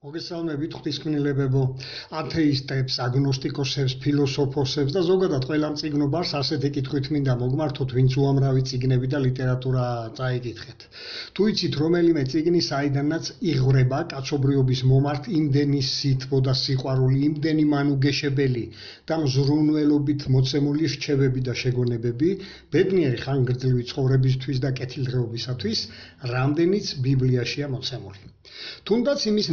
მოგესალმებით ღვთისმშობლებებო, ათეისტებს, აგნოსტიკოსებს, ფილოსოფოსებს და ზოგადად ყველა მწიგნობარს ასეთი კითხვით მინდა მოგმართოთ, ვინც უამრავი წიგნები და ლიტერატურა წაიკითხეთ. თუ იცით რომელიმე წიგნი, საიდანაც იღვრება კაცობრიობის მომართ იმდენი სითბო და სიყვარული, იმდენი მანუგეშებელი და მზრუნველობით მოცემული რჩევები და შეგონებები, ბედნიერი ხანგრძლივი ცხოვრებისთვის და კეთილდღეობისათვის, რამდენიც ბიბლიაშია მოცემული. თუნდაც იმის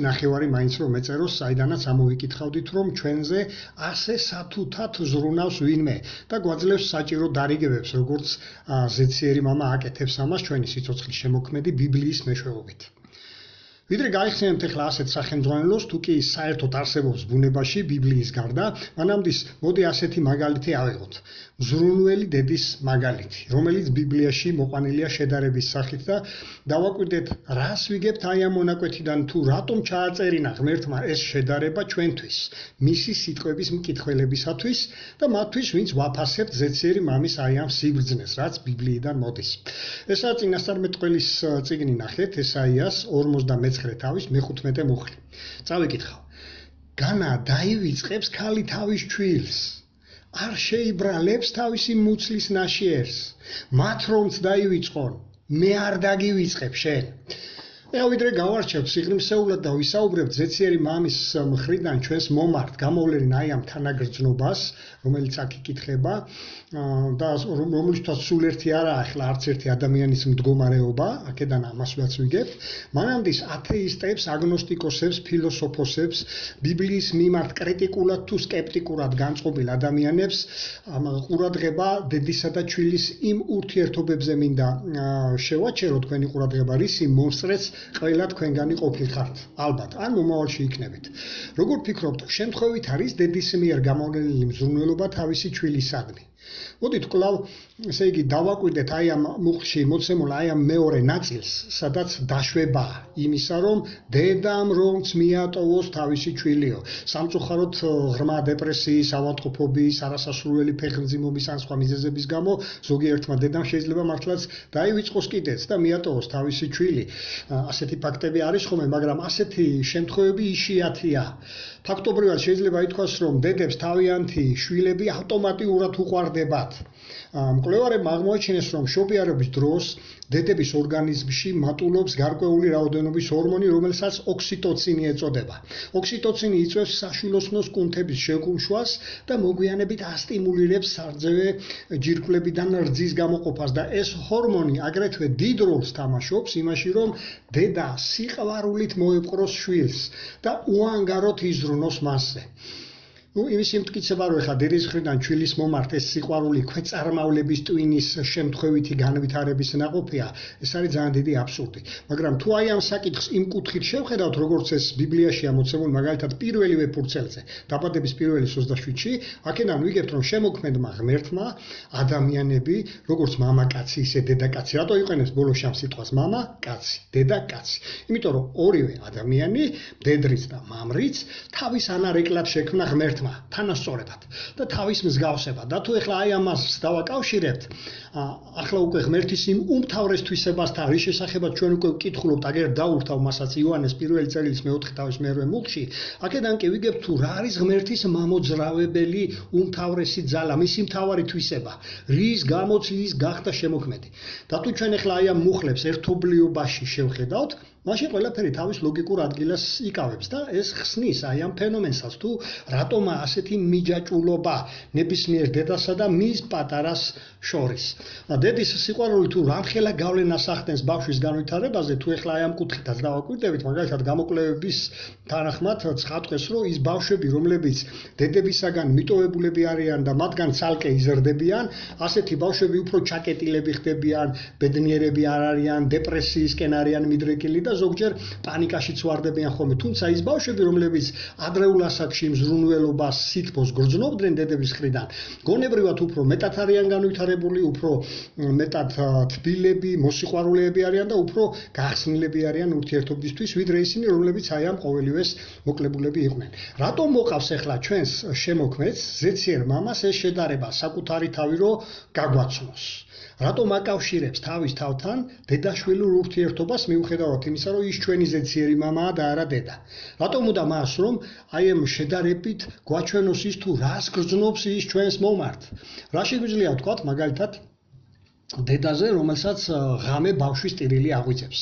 ნახევარი მაინც რომ მეწეროს, საიდანაც ამოვიკითხავდით, რომ ჩვენზე ასე სათუთად ზრუნავს ვინმე და გვაძლევს საჭირო დარიგებებს, როგორც ზეციერი მამა აკეთებს ამას ჩვენი სიცოცხლის შემოქმედი ბიბლიის მეშვეობით. ვიდრე გაიხსენებთ ახლა ასეთ სახელმძღვანელოს, თუ კი საერთოდ არსებობს ბუნებაში ბიბლიის გარდა, მანამდე მოდი ასეთი მაგალითი ავიღოთ. მზრუნველი დედის მაგალითი, რომელიც ბიბლიაში მოყვანილია შედარების სახით და დავაკვირდეთ, რას ვიგებთ აი ამ მონაკვეთიდან, თუ რატომ ჩააწერინა ღმერთმა ეს შედარება ჩვენთვის, მისი სიტყვების მკითხველებისათვის და მათთვის, ვინც ვაფასებთ ზეციერი მამის აი ამ სიბრძნეს, რაც ბიბლიიდან მოდის. ესაა წინასწარმეტყველის წიგნი, ნახეთ, ესაიას 49 თავის მე-15 მუხლი. წავიკითხავ. განა დაივიწყებს ქალი თავის ჩვილს, არ შეიბრალებს თავისი მუცლის ნაშიერს, მათ რომც დაივიწყონ, მე არ დაგივიწყებ შენ. ვიდრე გავარჩევთ სიღრმისეულად და ვისაუბრებთ ზეციერი მამის მხრიდან ჩვენს მომართ, გამოვლენილ აი ამ თანაგრძნობას, რომელიც აქ იკითხება და რომელიცაც სულ ერთი არაა ახლა არც ერთი ადამიანის მდგომარეობა, აქედან ამასაც ვიგებთ, მანამდე ათეისტებს, აგნოსტიკოსებს, ფილოსოფოსებს, ბიბლიის მიმართ კრიტიკულად თუ სკეპტიკურად განწყობილ ადამიანებს ყურადღება დედისა და ჩვილის იმ ურთიერთობებზე მინდა შევაჩერო თქვენი ყურადღება, რისი მომსწრეც ყველა თქვენგანი ყოფილხართ, ალბათ, ან მომავალში იქნებით. როგორ ფიქრობთ, შემთხვევით არის დედის მიერ გამოვლენილი მზრუნველობა თავისი ჩვილისადმი? მოდით კვლავ, ესე იგი, დავაკვირდეთ აი ამ მუხლში მოცემულ აი ამ მეორე ნაწილს, სადაც დაშვებაა იმისა, რომ დედამ რომც მიატოვოს თავისი ჩვილიო. სამწუხაროდ ღრმა დეპრესიის, ავადმყოფობის, არასასურველი ფეხმძიმობის ან სხვა მიზეზების გამო ზოგიერთმა დედამ შეიძლება მართლაც დაივიწყოს კიდეც და მიატოვოს თავისი ჩვილი. ასეთი ფაქტები არის ხოლმე, მაგრამ ასეთი შემთხვევები იშვიათია. ფაქტობრივად შეიძლება ითქვას, რომ დედებს თავიანთი შვილები ავტომატურად უყვარდებათ. მკვლევარებმა აღმოაჩინეს, რომ მშობიარობის დროს დედების ორგანიზმში მატულობს გარკვეული რაოდენობის ჰორმონი, რომელსაც ოქსიტოცინი ეწოდება. ოქსიტოცინი იწვევს საშვილოსნოს კუნთების შეკუმშვას და მოგვიანებით ასტიმულირებს სარძევე ჯირკვლებიდან რძის გამოყოფას და ეს ჰორმონი აგრეთვე დიდ როლს თამაშობს იმაში, რომ დედა სიყვარულით მოეპყროს შვილს და უანგაროდ იზრუნოს მასზე. იმისი მტკიცება, რომ ეხლა დედის მხრიდან ჩვილის მომართ ეს სიყვარული ქვეწარმავლების ტვინის შემთხვევითი განვითარების ნაყოფია, ეს არის ძალიან დიდი აბსურდი. მაგრამ თუ აი ამ საკითხს იმ კუთხით შევხედავთ, როგორც ეს ბიბლიაშია მოცემული, მაგალითად პირველივე ფურცელზე, დაბადების პირველი 27-ში, აქედან ვიგებთ, რომ შემოქმედმა ღმერთმა ადამიანები, როგორც მამაკაცი, ისე დედაკაცი, რატო იყენებს ბოლოში ამ სიტყვას მამა, კაცი, დედაკაცი? იმიტომ რომ ორივე ადამიანი, დედრიც და მამრიც, თავის ანარეკლად შექმნა ღმერთმა თანასწორებად და თავის მსგავსებად. და თუ ეხლა აი ამას დავაკავშირებთ, ახლა უკვე ღმერთის იმ უმთავრეს თვისებასთან, რის შესახებაც ჩვენ უკვე ვკითხულობთ, აგერ დაურთავ მასაც იოანეს პირველი წერილის მე-4 თავის მე-8 მუხლში, აქედან კი ვიგებთ, თუ რა არის ღმერთის მამოძრავებელი უმთავრესი ძალა, მისი მთავარი თვისება, რის გამოც ის გახდა შემოქმედი. და თუ ჩვენ ეხლა აი ამ მუხლებს ერთობლიობაში შევხედავთ, მაშინ ყველაფერი თავის ლოგიკურ ადგილას იკავებს და ეს ხსნის აი ამ ფენომენსაც, თუ რატომ ასეთი მიჯაჭვულობა ნებისმიერ დედასა და მის პატარას შორის. დედის სიყვარული თუ რამხელა გავლენას ახდენს ბავშვის განვითარებაზე, თუ ეხლა აი ამ კუთხითაც დავაკვირდებით, მაგალითად გამოკვლევების თანახმად ცხადყეს, რომ ის ბავშვები, რომლებიც დედებისაგან მიტოვებულები არიან და მათგან ცალკე იზრდებიან, ასეთი ბავშვები უფრო ჩაკეტილები ხდებიან, ბედნიერები არ არიან, დეპრესიისკენ არიან მიდრეკილი და ზოგჯერ პანიკაშიც ვარდებიან ხოლმე. თუმცა ის ბავშვები, რომლებიც ადრეულ ასაკში მზრუნველობას, სითბოს გრძნობდნენ დედების მხრიდან, გონებრივად უფრო მეტად არიან განვითარებული, უფრო მეტად თბილები, მოსიყვარულეები არიან და უფრო გახსნილები არიან ურთიერთობისთვის, ვიდრე ისინი, რომლებიც აი ამ ყოველივეს მოკლებულები იყვნენ. რატომ მოყავს ახლა ჩვენს შემოქმედს, ზეციერ მამას ეს შედარება საკუთარი თავი რო გაგვაცნოს? რატომ აკავშირებს თავის თავთან დედაშვილურ ურთიერთობას მიუხედავად იმისა, რომ ის ჩვენი ზეციერი მამაა და არა დედა. რატომ უნდა მას, რომ აი ამ შედარებით გვაჩვენოს ის თუ რას გრძნობს ის ჩვენს მომართ. რა შეგვიძლია ვთქვათ, მაგალითად, დედაზე, რომელსაც ღამე ბავშვის ტირილი აღვიძებს.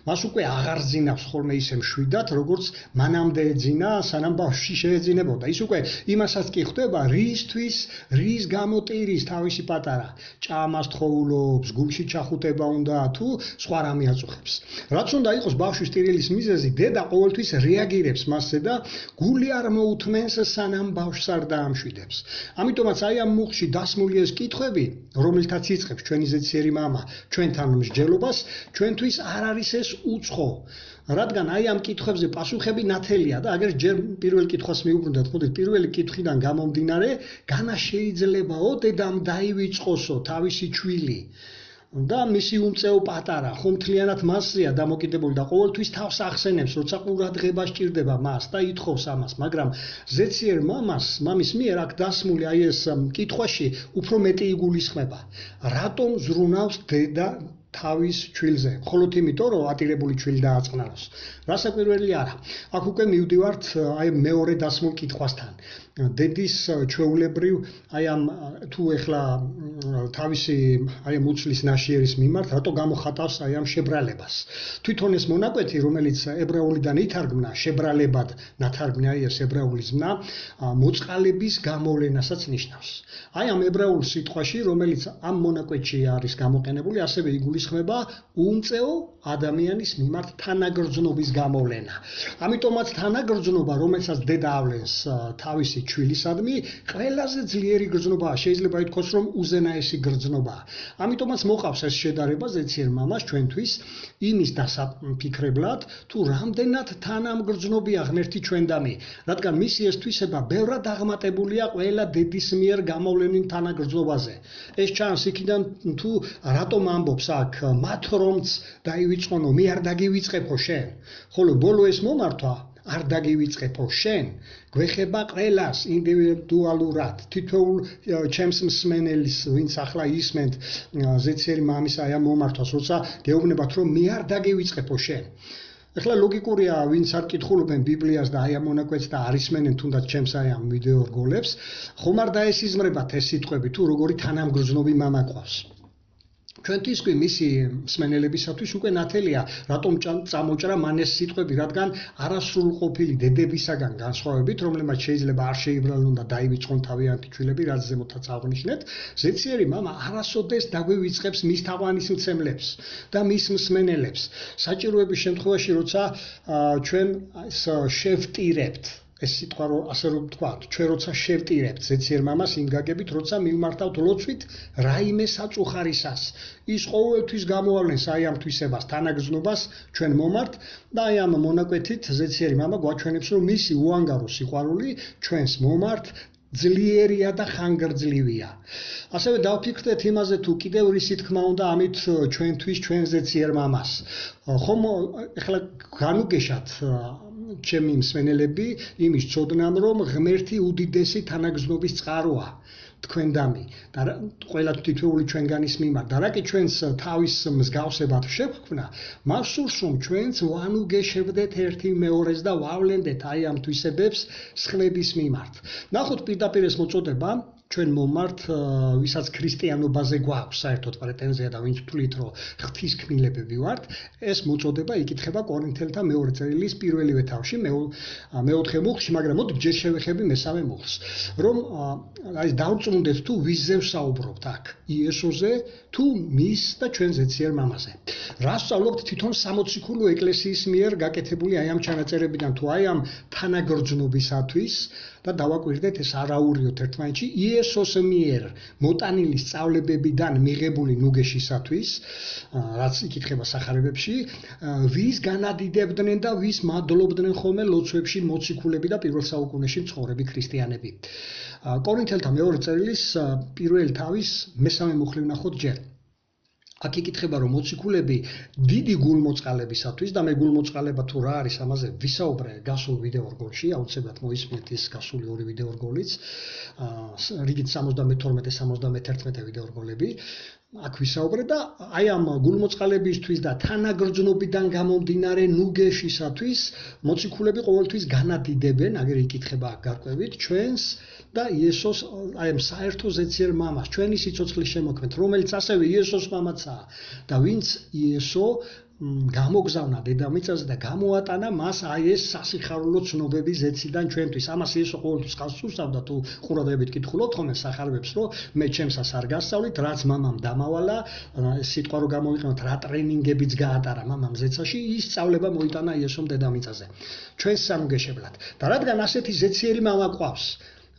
მას უკვე აღარ ძინავს ხოლმე ისე მშვიდად, როგორც მანამდე ეძინა, სანამ ბავშვი შეეძინებოდა. ის უკვე იმასაც კი ხვდება, რისთვის, რის გამო ტირის თავისი პატარა ჭამას თხოვულობს, გულში ჩახუტება უნდა თუ სხვა რამე აწუხებს. რაც უნდა იყოს ბავშვის ტირილის მიზეზი, დედა ყოველთვის რეაგირებს მასზე და გული არ მოუთმენს, სანამ ბავშვს არ დაამშვიდებს. ამიტომაც აი ამ მუხლში დასმული ეს კითხვები, რომელთაც იწყებს ჩვენი ზეციერი მამა ჩვენთან მსჯელობას, ჩვენთვის არ არის ეს უცხო. რადგან აი ამ კითხვებზე პასუხები ნათელია და აგერ ჯერ პირველ კითხვას მიუბრუნდეთ, ხოდით პირველი კითხვიდან გამომდინარე, განა შეიძლებაო დედამ დაივიწყოსო თავისი ჩვილი და მისი უმწეო პატარა, ხომ მთლიანად მასზეა დამოკიდებული და ყოველთვის თავს ახსენებს, როცა ყურადღება სჭირდება მას და ითხოვს ამას, მაგრამ ზეციერ მამის მიერ აქ დასმული აი ეს კითხვაში უფრო მეტი იგულისხმება. რატომ ზრუნავს დედა თავის ჩვილზე, მხოლოდ იმიტომ, რომ ატირებული ჩვილი დააწყნაროს. რასაკვირველი არა. აქ უკვე მივდივართ აი მეორე დასმულ კითხვასთან. დედის ჩვეულებრივ აი ამ თუ ეხლა თავისი აი ამ უცლის ნაშიერის მიმართ რატო გამოხატავს აი ამ შებრალებას. თვითონ ეს მონაკვეთი, რომელიც ებრაულიდან ითარგმნა, შებრალებად ნათარგმნია აი ეს ებრაული ზმნა, მოწყალების გამოვლენასაც ნიშნავს. აი ამ ებრაულ სიტყვაში, რომელიც ამ მონაკვეთში არის გამოყენებული, ასევე იგულისხმება უმწეო ადამიანის მიმართ თანაგრძნობის გამოვლენა. ამიტომაც თანაგრძნობა, რომელსაც დედა ავლენს თავისი ჩვილისადმი, ყველაზე ძლიერი გრძნობაა, შეიძლება ითქვას, რომ უზენაესი გრძნობაა. ამიტომაც მოყავს ეს შედარება ზეციერ მამას ჩვენთვის იმის დასაფიქრებლად, თუ რამდენად თანამგრძნობია ღმერთი ჩვენდამი, რადგან მისი ეს თვისება ბევრად აღმატებულია ყველა დედის მიერ გამოვლენილ თანაგრძნობაზე. ეს ჩანს იქიდან თუ რატომ ამბობს აქ მათ რომც დაივიწყონო, მე არ დაგივიწყებო შენ, ხოლო ბოლო ეს მომართვა არ დაგივიწყებო შენ, გვეხება ყველას ინდივიდუალურად, თითოეულ ჩემს მსმენელის, ვინც ახლა ისმენთ ზეციერი მამის აი ამ მომართვას, როცა გეუბნებათ, რომ მე არ დაგივიწყებო შენ. ეხლა ლოგიკურია, ვინც არ კითხულობენ ბიბლიას და აი ამ მონაკვეთს და არ ისმენენ თუნდაც ჩემს აი ამ ვიდეო რგოლებს, ხომ არ დაესიზმრებათ ეს სიტყვები, თუ როგორი თანამგრძნობი მამა ყავს. ჩვენთვის კი მისი მსმენელებისათვის უკვე ნათელია, რატომ წამოჭრა მან ეს სიტყვები, რადგან არასრულყოფილი დედებისაგან განსხვავებით, რომლებმაც შეიძლება არ შეიბრალონ და დაივიწყონ თავიანთი ჩვილები, რაც ზემოთაც აღვნიშნეთ, ზეციერი მამა არასოდეს დაგვივიწყებს მის თაყვანისმცემლებს და მის მსმენელებს. საჭიროების შემთხვევაში, როცა ჩვენ შევტირებთ ეს სიტყვა ასე რომ ვთქვათ, ჩვენ როცა შევტირებთ ზეციერ მამას იმ გაგებით, როცა მივმართავთ ლოცვით რაიმე საწუხარისას. ის ყოველთვის გამოავლენს აი ამ თვისებას, თანაგრძნობას ჩვენ მომართ და აი ამ მონაკვეთით ზეციერი მამა გვაჩვენებს, რომ მისი უანგარო სიყვარული ჩვენს მომართ ძლიერია და ხანგრძლივია. ასევე დავფიქრდეთ იმაზე, თუ კიდევ რისი თქმა უნდა ამით ჩვენთვის ჩვენ ზეციერ მამას. ხომ ეხლა განუგეშათ ჩემი მსმენელები იმის ცოდნამ, რომ ღმერთი უდიდესი თანაგრძნობის წყაროა თქვენდამი და ყველა თითოეული ჩვენგანის მიმართ და რა კი ჩვენს თავის მსგავსებად შევქმნა, მას სურს რომ ჩვენც ვანუგეშებდეთ ერთი მეორეს და ვავლენდეთ აი ამ თვისებებს სხვების მიმართ. ნახოთ პირდაპირ ეს მოწოდება ჩვენ მომართ, ვისაც ქრისტიანობაზე გვაქვს საერთოდ პრეტენზია და ვინც თვლით, რომ ღვთისკმილებები ვართ, ეს მოწოდება იკითხება კორინთელთა მეორე წერილის პირველივე თავში, მეოთხე მუხლში, მაგრამ მოდით ჯერ შევეხები მესამე მუხლს, რომ აი დავწმუნდეთ თუ ვიზზე ვსაუბრობთ აქ, იესოზე თუ მის და ჩვენ ზეციერ მამაზე. რა სწავლობთ თვითონ სამოციქულო ეკლესიის მიერ გაკეთებული აი ამ ჩანაწერებიდან თუ აი ამ თანაგრძნობისათვის და დავაკვირდეთ ეს არაურიოთ ერთმანეთში იესოს მიერ მოტანილი სწავლებებიდან მიღებული ნუგეშისათვის, რაც იკითხება სახარებებში, ვის განადიდებდნენ და ვის მადლობდნენ ხოლმე ლოცვებში მოციქულები და პირველ საუკუნეში მცხოვრები ქრისტიანები. კორინთელთა მეორე წერილის პირველი თავის მესამე მუხლი ვნახოთ ჯერ. აქ იკითხება, რომ მოციქულები დიდი გულმოწყალებისათვის და მე გულმოწყალება თუ რა არის, ამაზე ვისაუბრე გასულ ვიდეო რგოლში, აუცილებლად მოისმენთ ის გასული ორი ვიდეო რგოლიც, რიგით 72-71 ვიდეო რგოლები. აქ ვისაუბრე და აი ამ გულმოწყალებისთვის და თანაგრძნობიდან გამომდინარე ნუგეშისათვის მოციქულები ყოველთვის განადიდებენ, აგერ იკითხება გარკვევით ჩვენს და იესოს აი ამ საერთო ზეციერ მამას, ჩვენი სიცოცხლის შემოქმედ, რომელიც ასევე იესოს მამაცაა და ვინც იესო გამოგზავნა დედამიწაზე და გამოატანა მას აი ეს სასიხარულო ცნობები ზეციდან ჩვენთვის. ამას იესო ყოველთვის ხალხს უსწავდა თუ ყურადღებით კითხულობთ ხოლმე სახარებებს, რომ მე ჩემსას არ გასწავლით, რაც მამამ დამავალა, სიტყვა რო გამოვიყენოთ, რა ტრენინგებიც გაატარა მამამ ზეცაში, ის სწავლება მოიტანა იესომ დედამიწაზე. ჩვენს სამგეშებლად. და რადგან ასეთი ზეციერი მამა ყავს,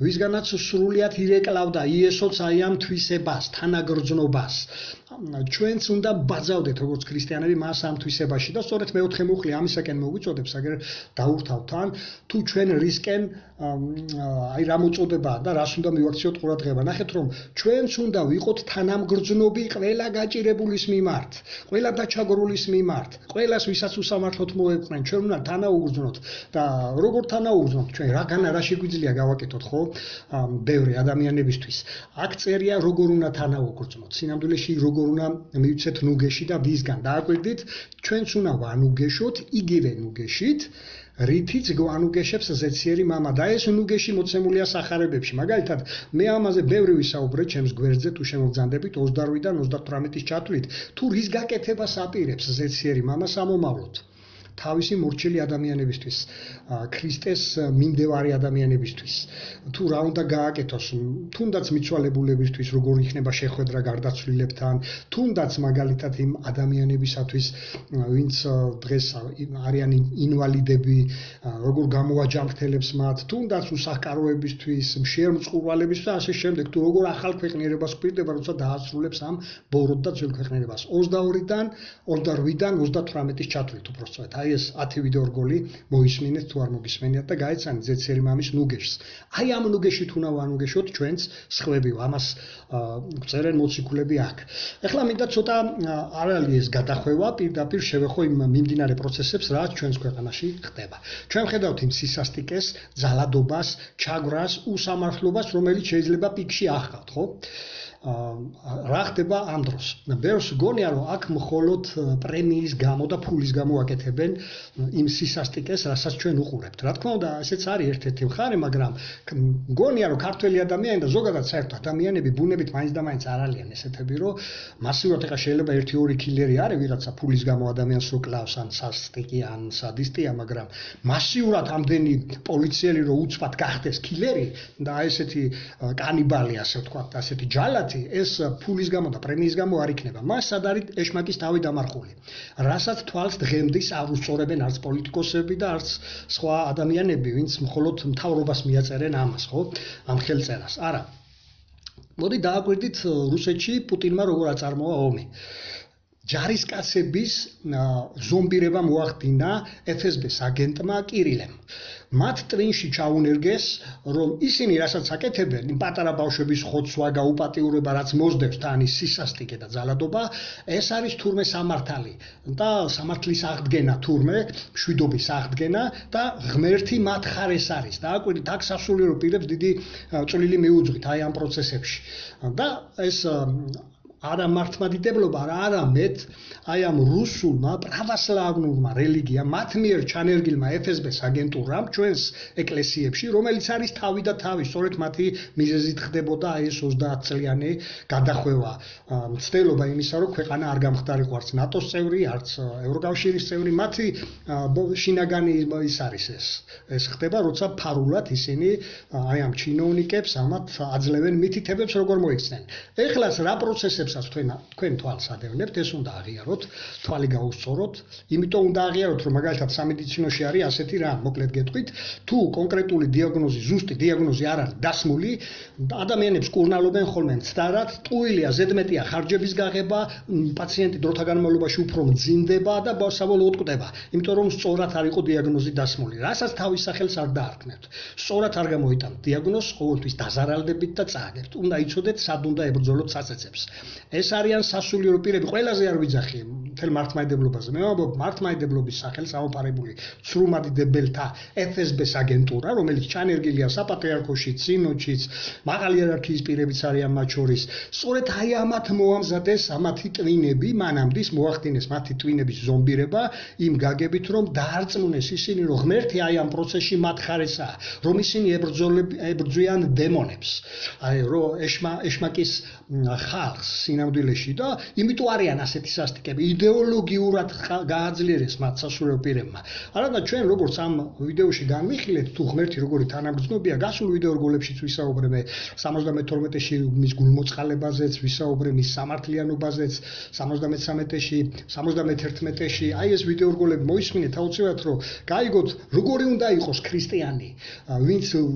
ვისგანაც სრულიად ირეკლავდა იესოც აი ამ თვისებას, თანაგრძნობას. ჩვენც უნდა ბაძავდეთ როგორც ქრისტიანები მას ამ თვისებაში და სწორედ მეოთხე მუხლი ამისაკენ მოგვიწოდებს, აგერ დაურთავთ თან, თუ ჩვენ რისკენ აი რა მოწოდებაა და რას უნდა მივაქციოთ ყურადღება. ნახეთ რომ ჩვენც უნდა ვიყოთ თანამგრძნობი ყველა გაჭირებულის მიმართ, ყველა დაჩაგრულის მიმართ, ყველას ვისაც უსამართლოდ მოეყვნენ, ჩვენ უნდა თანაუგრძნოთ და როგორ თანაუგრძნოთ ჩვენ რა შეგვიძლია გავაკეთოთ, ხო? ბევრი ადამიანებისთვის. აქ წერია როგორ უნდა თანაუგრძნოთ. სინამდვილეში როგორ უნდა მივცეთ ნუგეში და ვისგან დააკვირდით, ჩვენც უნდა ვანუგეშოთ იგივე ნუგეშით, რითიც გვანუგეშებს ზეციერი მამა და ეს ნუგეში მოცემულია სახარებებში. მაგალითად, მე ამაზე ბევრი ვისაუბრე ჩემს გვერდზე თუ შემოგძანდებით 28-დან 38-ის ჩათვლით, თუ რის გაკეთებას აპირებს ზეციერი მამა სამომავლოდ. თავისი მორჩილი ადამიანებისთვის, ქრისტეს მიმდევარი ადამიანებისთვის, თუ რა უნდა გააკეთოს, თუნდაც მიცვალებულებისთვის, როგორ იქნება შეხვედრა გარდაცვლილებთან, თუნდაც მაგალითად იმ ადამიანებისათვის, ვინც დღეს არიან ინვალიდები, როგორ გამოაჯამრთელებს მათ, თუნდაც უსახკაროებისთვის, მშიერ-მწყურვალებისთვის და ასე შემდეგ, თუ როგორ ახალ ქვეყნიერებას გვპირდება, როცა დაასრულებს ამ ბოროტ და ძველ ქვეყნიერებას. 22-დან 28-დან 38-ის ჩათვლით უბრალოდ. აი ეს 10 ვიდეო რგოლი მოისმინეთ თუ არ მოგისმენიათ და გაეცანით ზეციერი მამის ნუგეშს. აი ამ ნუგეშით უნდა ვანუგეშოთ ჩვენც სხვებივ. ამას წერენ მოციქულები აქ. ეხლა მინდა ცოტა არ არის ეს გადახვევა, პირდაპირ შევეხო იმ მიმდინარე პროცესებს, რაც ჩვენს ქვეყანაში ხდება. ჩვენ ხედავთ იმ სისასტიკეს, ძალადობას, ჩაგვრას, უსამართლობას, რომელიც შეიძლება პიკში ახავთ, ხო? რა ხდება ამ დროს? ბევრს გონია რომ აქ მხოლოდ პრემიის გამო და ფულის გამო აკეთებენ იმ სისასტიკეს, რასაც ჩვენ უყურებთ. რა თქმა უნდა, ესეც არის ერთ-ერთი მხარე, მაგრამ გონია რომ ქართველი ადამიანი და ზოგადად საერთოდ ადამიანები ბუნებით მაინც და მაინც არ არიან ესეთები, რომ მასიურად ეხა შეიძლება 1-2 კილერი არის ვიღაცა ფულის გამო ადამიანს რო კლავს, ან სასტიკი, ან სადისტია, მაგრამ მასიურად ამდენი პოლიციელი რო უცბად გახდეს კილერი და ესეთი კანიბალი, ასე ვთქვათ, ასეთი ჯალათი ეს ფულის გამო და პრემიის გამო არ იქნება. მას სად არის ეშმაკის თავი დამარხული. რასაც თვალს დღემდის არ უსწორებენ არც პოლიტიკოსები და არც სხვა ადამიანები, ვინც მხოლოდ მთავრობას მიაწერენ ამას, ხო? ამ ხელწერას. არა. მოდი დააკვირდით რუსეთში პუტინმა როგორ აწარმოა ომი. ჯარისკაცების ზომბირება მოახდინა FSB-ს აგენტმა კირილემ. მათ ტრინში ჩაუნერგეს, რომ ისინი რასაც აკეთებენ, იმ პატარა ბავშვების ხოცვა, გაუპატიურება, რაც მოსდევს თან ის სისასტიკე და ძალადობა, ეს არის თურმე სამართალი და სამართლის აღდგენა თურმე, მშვიდობის აღდგენა და ღმერთი მათ ხარეს არის. დააკვირდით, აქ სასულიერო პირებს დიდი წვლილი მიუძღვით აი ამ პროცესებში. და ეს არა მართლმადიდებლობა, არამედ აი ამ რუსულმა პრავოსლავნურმა რელიგიამ, მათ მიერ ჩანერგილმა FSB-ს აგენტურამ ჩვენს ეკლესიებში, რომელიც არის თავი და თავი, სწორედ მათი მიზეზით ხდებოდა აი ეს 30 წლიანი გადახვევა, მცდელობა იმისა, რომ ქვეყანა არ გამხდარიყო არც ნატოს წევრი, არც ევროკავშირის წევრი, მათი შინაგანი ის არის ეს ხდება, როცა ფარულად ისინი აი ამ ჩინოვნიკებს ამათ აძლევენ მითითებებს, როგორ მოიქცნენ. ეხლას რა პროცესებსაც თქვენ თვალს ადევნებთ, ეს უნდა აღიაროთ, თვალი გაუსწოროთ, იმიტომ უნდა აღიაროთ, რომ მაგალითად სამედიცინოში არის ასეთი რამ, მოკლედ გეტყვით, თუ კონკრეტული დიაგნოზი, ზუსტი დიაგნოზი არ არის დასმული, ადამიანებს კურნალობენ ხოლმე მცდარად, ტყუილია, ზედმეტია ხარჯების გაღება, პაციენტი დროთა განმავლობაში უფრო მძიმდება და საბოლოოდ კვდება, იმიტომ რომ სწორად არ იყო დიაგნოზი დასმული, რასაც თავის სახელს არ დაარქმევთ. სწორად არ გამოიტანთ დიაგნოზს, ყოველთვის დაზარალდებით და წააგებთ. უნდა იცოდეთ, სად უნდა ებრძოლოთ საწეცებს. ეს არიან სასულიერო პირები, ყველაზე არ ვიძახი, მთელ მართლმადიდებლობაზე. მე ვამბობ, მართლმადიდებლობის სახელს ამოფარებული ცრუმადიდებელთა FSB-ს აგენტურა, რომელიც ჩანერგილია საპატრიარქოში, სინოდშიც, მაღალი იერარქიის პირებიც არიან მათ შორის. სწორედ აი ამათ მოამზადეს ამათი ტვინები, მანამდე მოახდინეს მათი ტვინების ზომბირება იმ გაგებით, რომ დაარწმუნეს ისინი, რომ ღმერთი აი ამ პროცესში მათ ხარესაა, რომ ისინი ებრძვიან დემონებს. აი რომ ეშმაკის ხალხს სინამდვილეში და იმიტომ არიან ასეთი სასტიკები, იდეოლოგიურად გააძლიერეს მათ სასულიერო პირებმა. არადა ჩვენ როგორც ამ ვიდეოში განვიხილეთ, თუ ღმერთი როგორი თანამგრძნობია, გასულ ვიდეო რგოლებშიც ვისაუბრებე 72-ში მის გულმოწყალებაზეც, ვისაუბრე მის სამართლიანობაზეც, 73-ში, 71-ში. აი ეს ვიდეო რგოლები მოისმინეთ აუცილებლად, რომ გაიგოთ როგორი უნდა იყოს ქრისტიანი,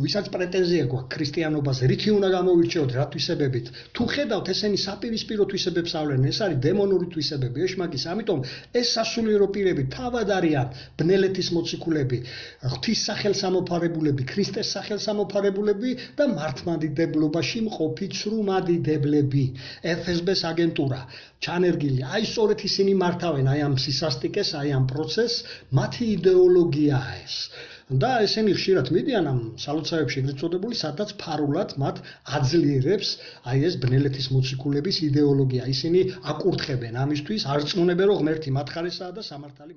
ვისაც პრეტენზია გვაქვს ქრისტიანობაზე, რითი უნდა გამოვირჩეოთ, რა თვისებებით. თუ ხედავთ ესენი საპირისპირო თვისებებს ავლენ, ეს არის დემონური თვისებები, ეშმაკის, ამიტომ ეს სასულიერო პირები თავად არიან ბნელეთის მოციქულები, ღვთის სახელს ამოფარებულები, ქრისტეს სახელს ამოფარებულები და მართლმადიდებლობაში მყოფი ცრუმადიდებლები, FSB-ს აგენტურა, ჩანერგილი. აი სწორედ ისინი მართავენ აი ამ სისასტიკეს, აი ამ პროცესს, მათი იდეოლოგიაა ეს. და ესენი ხშირად მიდიან ამ სალოცავებში ეგრეთ წოდებული, სადაც ფარულად მათ აძლიერებს აი ეს ბნელეთის მოციქულების იდეოლოგია. ისინი აკურთხებენ ამისთვის, არწმუნებენ, რომ ღმერთი მათ ხარესაა და სამართალი